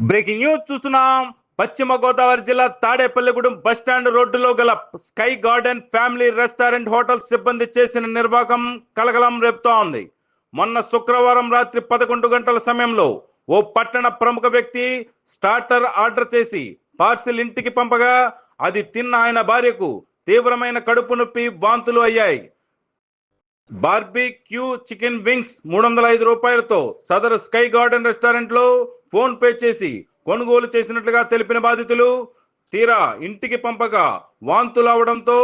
Breaking news చూస్తున్నాం. పశ్చిమ గోదావరి జిల్లా తాడేపల్లిగూడెం బస్టాండ్ రోడ్డులో గల sky garden family restaurant hotel సిబ్బంది చేసిన నిర్వాహకం కలకలం రేపుతోంది. మొన్న శుక్రవారం రాత్రి 11 గంటల సమయంలో ఓ పట్టణ ప్రముఖ వ్యక్తి స్టార్టర్ ఆర్డర్ చేసి పార్సిల్ ఇంటికి పంపగా అది తిన్న ఆయన భార్యకు తీవ్రమైన కడుపు నొప్పి, వాంతులు అయ్యాయి. బార్బిక్యూ చికెన్ వింగ్స్ 305 రూపాయలతో సదరు స్కై గార్డెన్ రెస్టారెంట్ లో ఫోన్ పే చేసి కొనుగోలు చేసినట్లుగా తెలిపిన బాధితులు, తీరా ఇంటికి పంపగా వాంతులు అవడంతో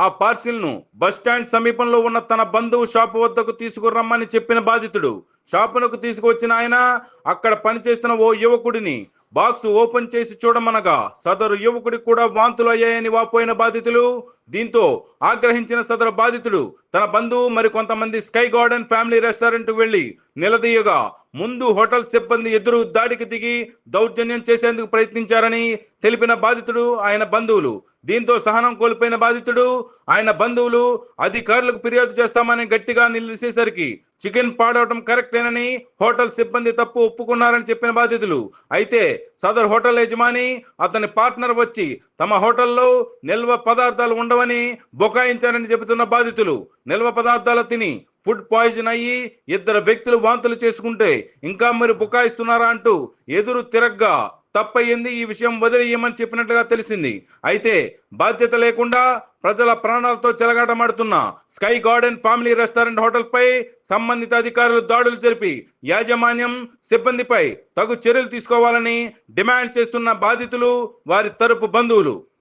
ఆ పార్సిల్ ను బస్టాండ్ సమీపంలో ఉన్న తన బంధువు షాపు వద్దకు తీసుకురమ్మని చెప్పిన బాధితుడు షాపునకు తీసుకువచ్చిన ఆయన అక్కడ పనిచేస్తున్న ఓ యువకుడిని బాక్స్ ఓపెన్ చేసి చూడమనగా సదరు యువకుడికి కూడా వాంతులు అయ్యాయని వాపోయిన బాధితులు, దీంతో ఆగ్రహించిన సదరు బాధితుడు తన బంధువు మరి కొంతమంది స్కై గార్డెన్ ఫ్యామిలీ రెస్టారెంట్ వెళ్లి నిలదీయగా ముందు హోటల్ సిబ్బంది ఎదురు దాడికి దిగి దౌర్జన్యం చేసేందుకు ప్రయత్నించారని తెలిపిన బాధితుడు, ఆయన బంధువులు. దీంతో సహనం కోల్పోయిన బాధితుడు, ఆయన బంధువులు అధికారులకు ఫిర్యాదు చేస్తామని గట్టిగా నిలిచేసరికి చికెన్ పాడవటం కరెక్టేనని హోటల్ సిబ్బంది తప్పు ఒప్పుకున్నారని చెప్పిన బాధితులు. అయితే సదర్ హోటల్ యజమాని, అతని పార్ట్నర్ వచ్చి తమ హోటల్లో నిల్వ పదార్థాలు ఉండవని బొకాయించారని చెబుతున్న బాధితులు, నిల్వ పదార్థాలు తిని ఫుడ్ పాయిజన్ అయ్యి 2 వ్యక్తులు వాంతులు చేసుకుంటే ఇంకా మరి బుకాయిస్తున్నారా అంటూ ఎదురు తిరగ్గా తప్పయ్యింది. ఈ విషయం వదిలేయమని చెప్పినట్లుగా తెలిసింది. అయితే బాధ్యత లేకుండా ప్రజల ప్రాణాలతో చెలగాటమాడుతున్న sky garden family restaurant hotel పై సంబంధిత అధికారులు దాడులు జరిపి యాజమాన్యం, సిబ్బందిపై తగు చర్యలు తీసుకోవాలని డిమాండ్ చేస్తున్న బాధితులు, వారి తరపు బంధువులు.